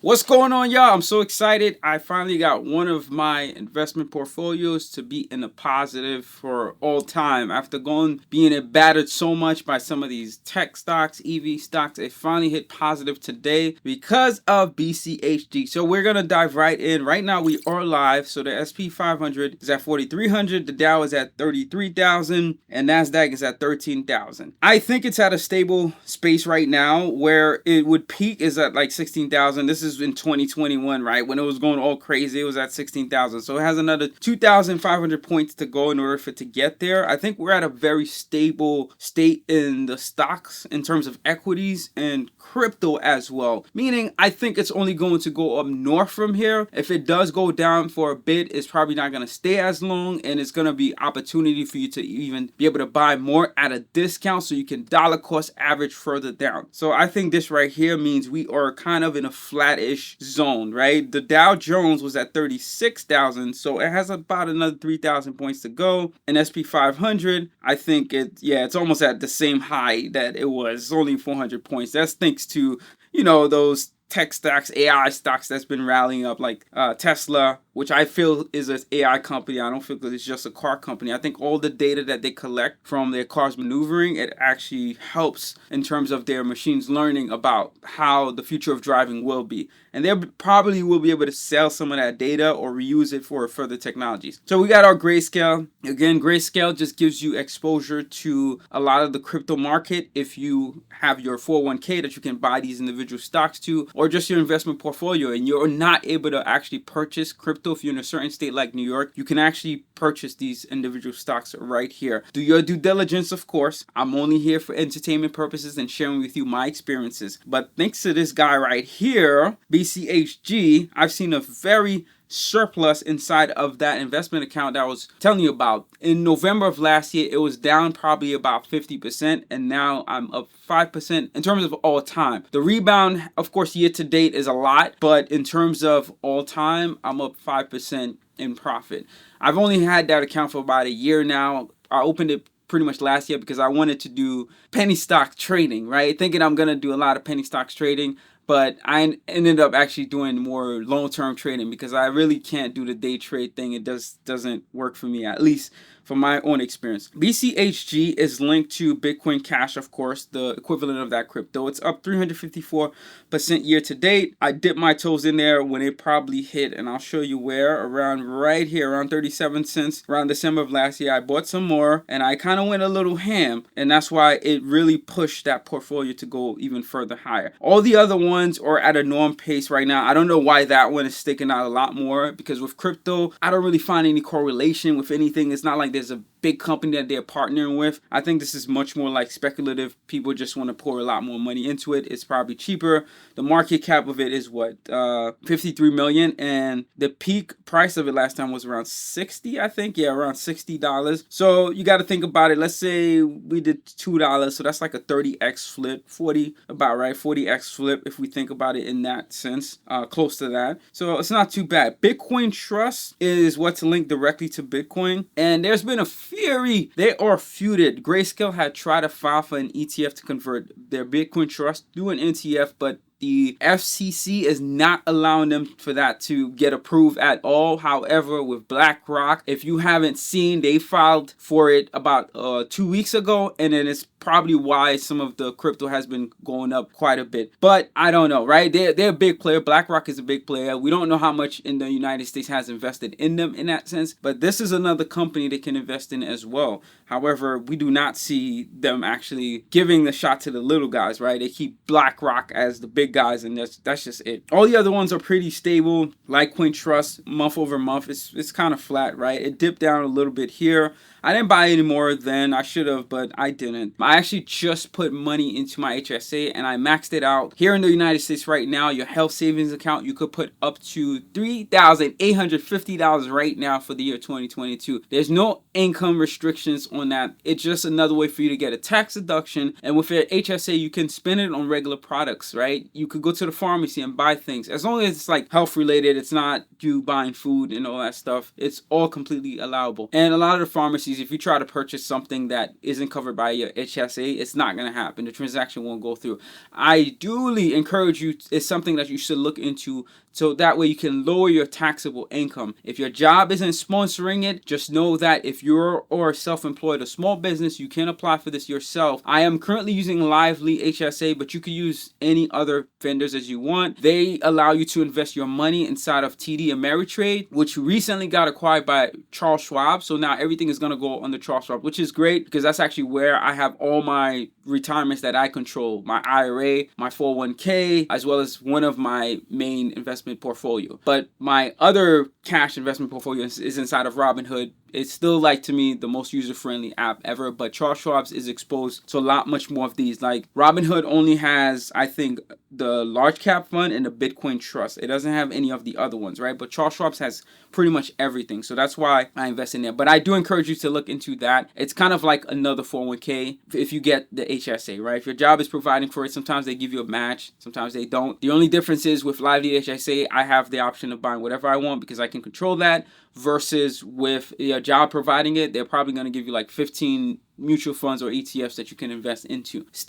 What's going on, y'all? I'm so excited. I finally got one of my investment portfolios to be in the positive for all time. After being battered so much by some of these tech stocks, EV stocks, it finally hit positive today because of BCHG. So we're gonna dive right in. Right now we are live. So the SP 500 is at 4,300, the Dow is at 33,000, and Nasdaq is at 13,000. I think it's at a stable space right now where it would peak is at like 16,000. This is in 2021, right? When it was going all crazy, it was at 16,000. So it has another 2,500 points to go in order for it to get there. I think we're at a very stable state in the stocks in terms of equities and crypto as well. Meaning, I think it's only going to go up north from here. If it does go down for a bit, it's probably not going to stay as long, and it's going to be opportunity for you to even be able to buy more at a discount so you can dollar cost average further down. So I think this right here means we are kind of in a flat-ish zone, right? The Dow Jones was at 36,000, so it has about another 3,000 points to go. And SP 500, I think it's almost at the same high that it was. It's only 400 points. That's thanks to, those tech stocks, AI stocks that's been rallying up, like Tesla, which I feel is an AI company. I don't feel that it's just a car company. I think all the data that they collect from their cars maneuvering, it actually helps in terms of their machines learning about how the future of driving will be. And they probably will be able to sell some of that data or reuse it for further technologies. So we got our Grayscale. Again, Grayscale just gives you exposure to a lot of the crypto market if you have your 401k that you can buy these individual stocks to, or just your investment portfolio, and you're not able to actually purchase crypto. If you're in a certain state like New York, you can actually purchase these individual stocks right here. Do your due diligence, of course. I'm only here for entertainment purposes and sharing with you my experiences. But thanks to this guy right here, BCHG, I've seen a very surplus inside of that investment account that I was telling you about. In November of last year, it was down probably about 50%, and now I'm up 5% in terms of all time. The rebound, of course, year to date is a lot, but in terms of all time, I'm up 5% in profit. I've only had that account for about a year now. I opened it pretty much last year because I wanted to do penny stock trading, right? Thinking I'm gonna do a lot of penny stocks trading, but I ended up actually doing more long-term trading because I really can't do the day trade thing. It doesn't work for me, at least from my own experience. BCHG is linked to Bitcoin Cash, of course, the equivalent of that crypto. It's up 354% year to date. I dipped my toes in there when it probably hit, and I'll show you where, around right here, around 37 cents, around December of last year. I bought some more, and I kind of went a little ham, and that's why it really pushed that portfolio to go even further higher. All the other ones are at a norm pace right now. I don't know why that one is sticking out a lot more, because with crypto, I don't really find any correlation with anything. It's not like there's a big company that they're partnering with. I think this is much more like speculative. People just want to pour a lot more money into it. It's probably cheaper. The market cap of it is what, 53 million, and the peak price of it last time was around 60, I think. Yeah, around $60. So you got to think about it. Let's say we did $2, so that's like a 30x flip, 40, about right, 40x flip if we think about it in that sense, close to that. So it's not too bad. Bitcoin Trust is what's linked directly to Bitcoin, and there's been a fury. They are feuded. Grayscale had tried to file for an ETF to convert their Bitcoin Trust through an ETF, but the FCC is not allowing them for that to get approved at all. However, with BlackRock, if you haven't seen, they filed for it about 2 weeks ago, and then it's probably why some of the crypto has been going up quite a bit. But I don't know, right? They're a big player. BlackRock is a big player. We don't know how much in the United States has invested in them in that sense, but this is another company they can invest in as well. However, we do not see them actually giving the shot to the little guys, right? They keep BlackRock as the big guys, and that's just it. All the other ones are pretty stable. Litecoin Trust, month over month, it's kind of flat, right? It dipped down a little bit here. I didn't buy any more than I should have, but I didn't. I actually just put money into my HSA and I maxed it out. Here in the United States right now, your health savings account, you could put up to $3,850 right now for the year 2022. There's no income restrictions on that. It's just another way for you to get a tax deduction. And with your HSA, you can spend it on regular products, right? You could go to the pharmacy and buy things. As long as it's like health related, it's not you buying food and all that stuff. It's all completely allowable. And a lot of the pharmacies, if you try to purchase something that isn't covered by your HSA, it's not going to happen. The transaction won't go through. I duly encourage you, it's something that you should look into, so that way you can lower your taxable income. If your job isn't sponsoring it, just know that if you're or self-employed, a small business, you can apply for this yourself. I am currently using Lively HSA, but you could use any other vendors as you want. They allow you to invest your money inside of TD Ameritrade, which recently got acquired by Charles Schwab. So now everything is going to go under Charles Schwab, which is great because that's actually where I have all my retirements that I control, my IRA, my 401k, as well as one of my main investment portfolio. But my other cash investment portfolio is inside of Robinhood. It's still, like, to me, the most user-friendly app ever, but Charles Schwab's is exposed to a lot much more of these. Like, Robinhood only has, I think, the large cap fund and the Bitcoin trust. It doesn't have any of the other ones, right? But Charles Schwab's has pretty much everything. So that's why I invest in there. But I do encourage you to look into that. It's kind of like another 401k if you get the HSA, right? If your job is providing for it, sometimes they give you a match, sometimes they don't. The only difference is with Lively HSA, I have the option of buying whatever I want because I can control that, versus with your job providing it, they're probably going to give you like 15 mutual funds or ETFs that you can invest into. It's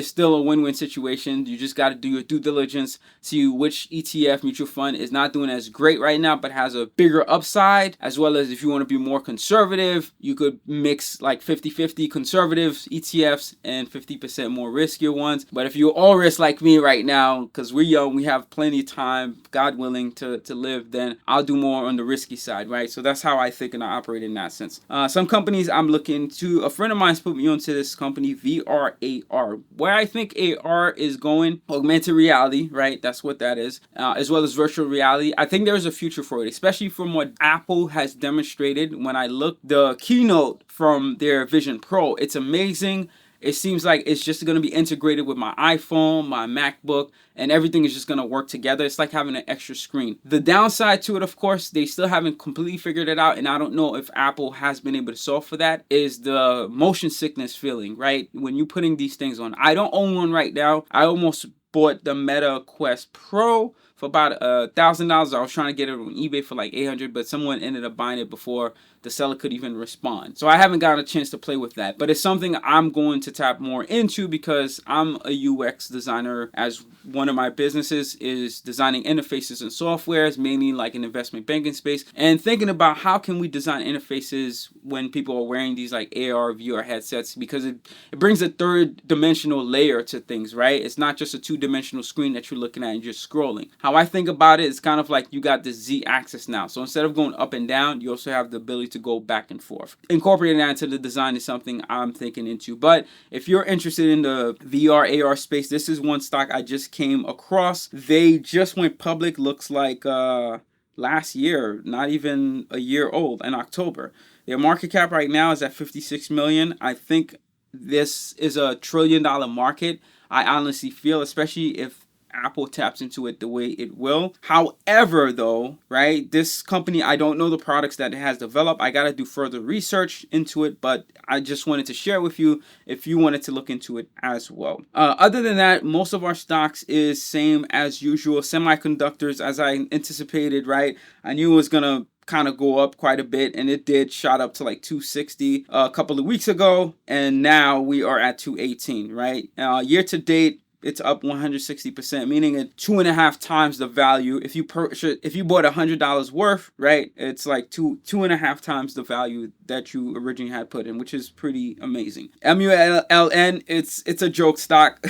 still a win-win situation. You just got to do your due diligence, see which ETF mutual fund is not doing as great right now but has a bigger upside, as well as if you want to be more conservative, you could mix like 50-50 conservative ETFs and 50% more riskier ones. But if you're all risk like me right now, because we're young, we have plenty of time, God willing, to live, then I'll do more on the risky side, right? So that's how I think and I operate in that sense. Some companies I'm looking to, a friend of mine's put me onto this company, VRAR. Where I think AR is going, augmented reality, right? That's what that is, as well as virtual reality. I think there's a future for it, especially from what Apple has demonstrated. When I look the keynote from their Vision Pro, it's amazing. It seems like it's just going to be integrated with my iPhone, my MacBook, and everything is just going to work together. It's like having an extra screen. The downside to it, of course, they still haven't completely figured it out, and I don't know if Apple has been able to solve for that, is the motion sickness feeling, right? When you're putting these things on. I don't own one right now. I almost bought the Meta Quest Pro for about $1,000. I was trying to get it on eBay for like $800, but someone ended up buying it before the seller could even respond. So I haven't gotten a chance to play with that, but it's something I'm going to tap more into because I'm a UX designer, as one of my businesses is designing interfaces and softwares, mainly like in investment banking space, and thinking about how can we design interfaces when people are wearing these like AR, VR headsets, because it brings a third dimensional layer to things, right? It's not just a two-dimensional screen that you're looking at and just scrolling. How I think about it is kind of like you got the Z axis now. So instead of going up and down, you also have the ability to go back and forth. Incorporating that into the design is something I'm thinking into. But if you're interested in the VR, AR space, this is one stock I just came across. They just went public, looks like last year, not even a year old, in October. Their market cap right now is at 56 million. I think this is a $1 trillion market. I honestly feel, especially if Apple taps into it the way it will. However, though, right, this company, I don't know the products that it has developed. I got to do further research into it, but I just wanted to share with you if you wanted to look into it as well. Other than that, most of our stocks is same as usual. Semiconductors, as I anticipated, right? I knew it was going to kind of go up quite a bit, and it did, shot up to like 260 a couple of weeks ago, and now we are at 218, right? Year to date, it's up 160%, meaning at 2.5 times the value. If you bought $100 worth, right, it's like 2.5 times the value that you originally had put in, which is pretty amazing. MULN, it's a joke stock.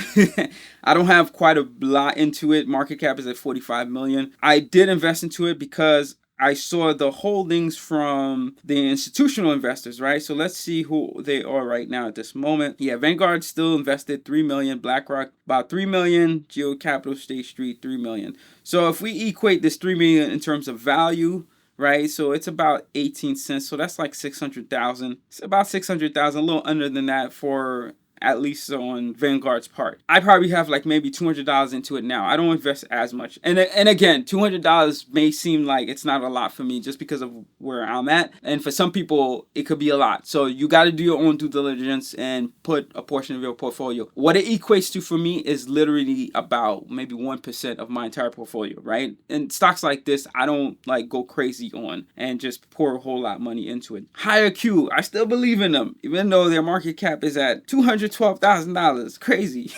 I don't have quite a lot into it. Market cap is at 45 million. I did invest into it because I saw the holdings from the institutional investors, right? So let's see who they are right now at this moment. Yeah, Vanguard still invested 3 million, BlackRock about 3 million, Geo Capital, State Street 3 million. So if we equate this 3 million in terms of value, right? So it's about 18 cents. So that's like 600,000. It's about 600,000, a little under than that for at least on Vanguard's part. I probably have like maybe $200 into it now. I don't invest as much. And again, $200 may seem like it's not a lot for me just because of where I'm at. And for some people, it could be a lot. So you got to do your own due diligence and put a portion of your portfolio. What it equates to for me is literally about maybe 1% of my entire portfolio, right? And stocks like this, I don't like go crazy on and just pour a whole lot of money into it. Higher Q, I still believe in them, even though their market cap is at $212,000. Crazy.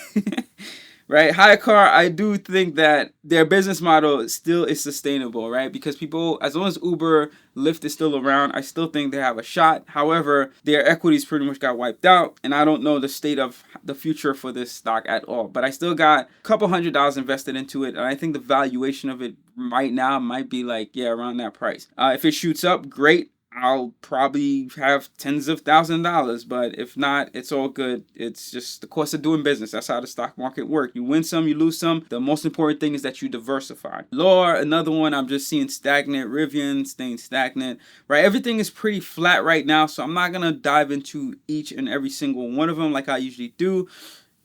Right? Hire Car, I do think that their business model still is sustainable, right? Because people, as long as Uber, Lyft is still around, I still think they have a shot. However, their equities pretty much got wiped out, and I don't know the state of the future for this stock at all. But I still got a couple $100 invested into it, and I think the valuation of it right now might be like, yeah, around that price. If it shoots up, great. I'll probably have tens of $1,000s, but if not, it's all good. It's just the cost of doing business. That's how the stock market works. You win some, you lose some. The most important thing is that you diversify. Lore, another one, I'm just seeing stagnant. Rivian, staying stagnant, right? Everything is pretty flat right now, so I'm not going to dive into each and every single one of them like I usually do.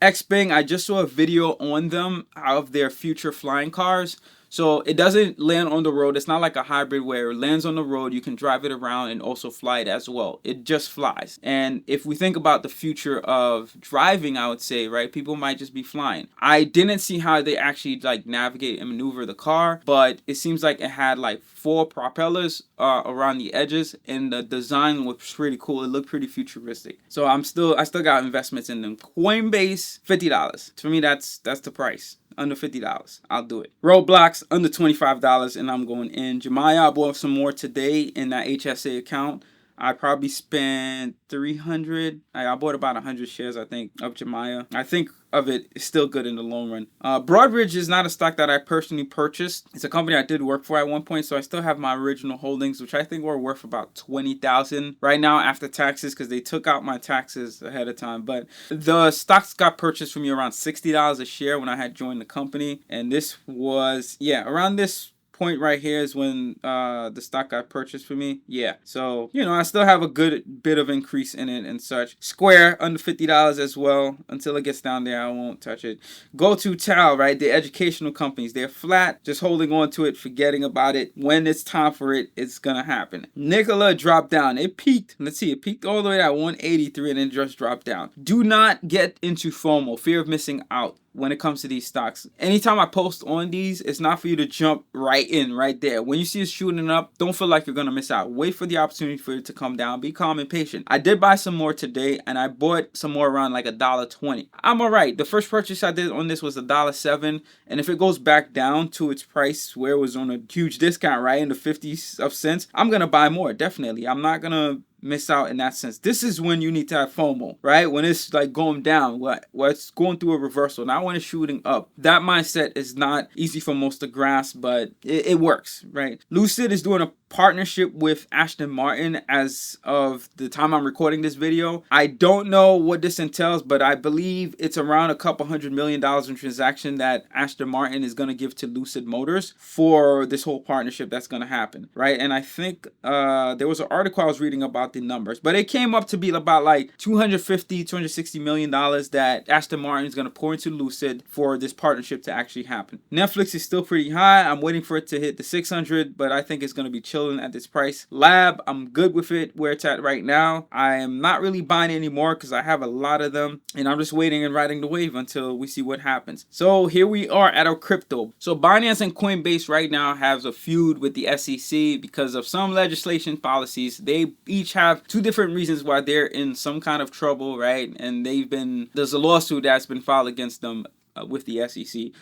Xpeng, I just saw a video on them of their future flying cars. So it doesn't land on the road. It's not like a hybrid where it lands on the road, you can drive it around and also fly it as well. It just flies. And if we think about the future of driving, I would say, right, people might just be flying. I didn't see how they actually like navigate and maneuver the car, but it seems like it had like 4 propellers around the edges, and the design was pretty cool. It looked pretty futuristic. So I still got investments in them. Coinbase, $50. For me, that's the price. Under $50, I'll do it. Roblox, under $25, and I'm going in. Jemiah, I bought some more today in that HSA account. I probably spent $300. I bought about 100 shares, I think, of Jemiah. I think of it is still good in the long run. Broadridge is not a stock that I personally purchased. It's a company I did work for at one point, so I still have my original holdings, which I think were worth about $20,000 right now after taxes, because they took out my taxes ahead of time. But the stocks got purchased for me around $60 a share when I had joined the company, and this was around this point right here is when the stock got purchased for me. So I still have a good bit of increase in it and such. Square, under $50 as well. Until it gets down there, I won't touch it. GoToTal, right? The educational companies, they're flat, just holding on to it, forgetting about it. When it's time for it, it's gonna happen. Nikola dropped down. It peaked. Let's see, it peaked all the way at 183 and then just dropped down. Do not get into FOMO, fear of missing out, when it comes to these stocks. Anytime I post on these, it's not for you to jump right in right there. When you see it shooting up, don't feel like you're gonna miss out. Wait for the opportunity for it to come down. Be calm and patient. I did buy some more today, and I bought some more around like $1.20. I'm all right. The first purchase I did on this was $1.07, and if it goes back down to its price where it was on a huge discount, right, in the 50s of cents, I'm gonna buy more, definitely. I'm not gonna miss out in that sense. This is when you need to have FOMO, right? When it's like going down, it's going through a reversal, not when it's shooting up. That mindset is not easy for most to grasp, but it works, right? Lucid is doing a partnership with Aston Martin as of the time I'm recording this video. I don't know what this entails, but I believe it's around a couple $100 million in transaction that Aston Martin is going to give to Lucid Motors for this whole partnership that's going to happen, right? And I think there was an article I was reading about the numbers, but it came up to be about like $260 million that Aston Martin is going to pour into Lucid for this partnership to actually happen. Netflix is still pretty high. I'm waiting for it to hit the 600, but I think it's going to be chilling at this price. Lab, I'm good with it where it's at right now. I am not really buying anymore because I have a lot of them, and I'm just waiting and riding the wave until we see what happens. So here we are at our crypto. So Binance and Coinbase right now has a feud with the SEC because of some legislation policies. They each have 2 different reasons why they're in some kind of trouble, right? And there's a lawsuit that's been filed against them with the SEC.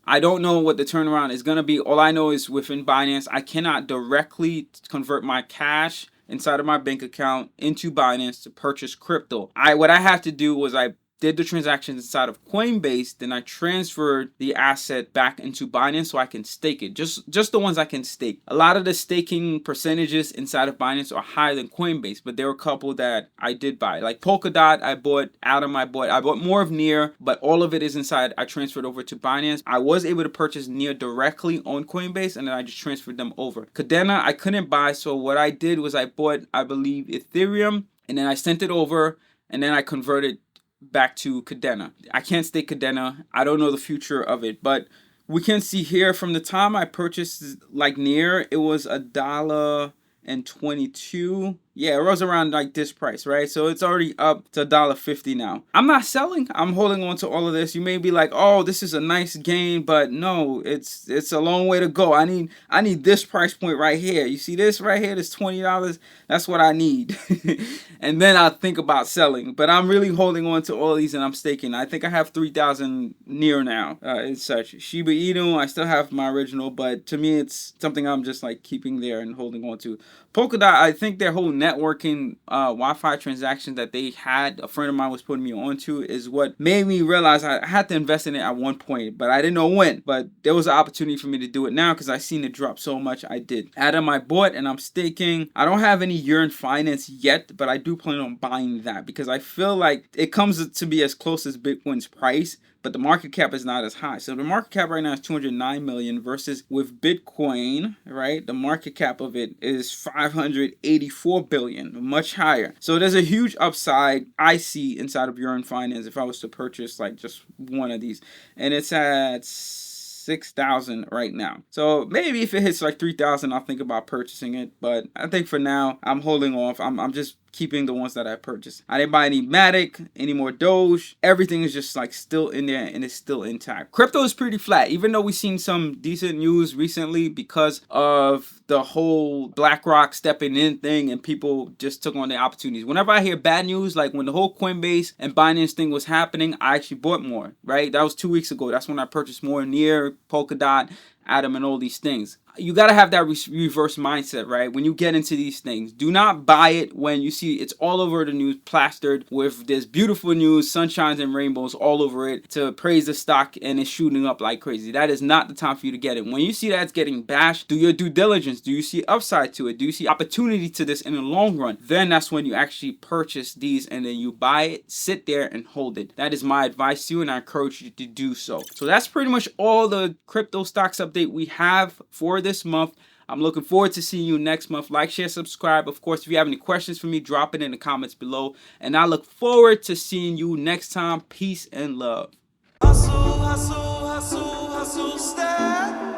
I don't know what the turnaround is going to be. All I know is within Binance, I cannot directly convert my cash inside of my bank account into Binance to purchase crypto. What I have to do was I did the transactions inside of Coinbase, then I transferred the asset back into Binance so I can stake it. Just the ones I can stake. A lot of the staking percentages inside of Binance are higher than Coinbase, but there were a couple that I did buy. Like Polkadot, I bought more of Near, but all of it is inside. I transferred over to Binance. I was able to purchase Near directly on Coinbase, and then I just transferred them over. Cadena, I couldn't buy, so what I did was I bought, I believe, Ethereum, and then I sent it over, and then I converted back to Cadena. I can't stay Cadena. I don't know the future of it, but we can see here from the time I purchased like near, it was $1.22. Yeah, it was around like this price, right? So it's already up to $1.50 now. I'm not selling. I'm holding on to all of this. You may be like, "Oh, this is a nice gain," but no, it's a long way to go. I need this price point right here. You see this right here? This $20. That's what I need, and then I'll think about selling. But I'm really holding on to all of these, and I'm staking. I think I have 3,000 near now. It's such Shiba Inu. I still have my original, but to me, it's something I'm just like keeping there and holding on to. Polkadot, I think their whole networking Wi-Fi transaction that they had, a friend of mine was putting me onto, is what made me realize I had to invest in it at one point, but I didn't know when. But there was an opportunity for me to do it now because I seen it drop so much. I did. Adam, I bought and I'm staking. I don't have any Yearn Finance yet, but I do plan on buying that because I feel like it comes to be as close as Bitcoin's price, but the market cap is not as high. So the market cap right now is 209 million versus with Bitcoin, right? The market cap of it is 584 billion, much higher. So there's a huge upside I see inside of Yearn Finance if I was to purchase like just one of these. And it's at 6,000 right now. So maybe if it hits like 3,000, I'll think about purchasing it. But I think for now, I'm holding off. I'm just keeping the ones that I purchased. I didn't buy any Matic, any more Doge. Everything is just like still in there and it's still intact. Crypto is pretty flat, even though we've seen some decent news recently because of the whole BlackRock stepping in thing and people just took on the opportunities. Whenever I hear bad news, like when the whole Coinbase and Binance thing was happening, I actually bought more, right? That was 2 weeks ago. That's when I purchased more near Polkadot, Atom, and all these things. You got to have that reverse mindset, right? When you get into these things, do not buy it when you see it's all over the news, plastered with this beautiful news, sunshines and rainbows all over it to praise the stock and it's shooting up like crazy. That is not the time for you to get it. When you see that it's getting bashed, do your due diligence. Do you see upside to it? Do you see opportunity to this in the long run? Then that's when you actually purchase these and then you buy it, sit there and hold it. That is my advice to you and I encourage you to do so. So that's pretty much all the crypto stocks update we have for this month. I'm looking forward to seeing you next month. Like, share, subscribe. Of course, if you have any questions for me, drop it in the comments below. And I look forward to seeing you next time. Peace and love. Hustle, hustle, hustle, hustle, step.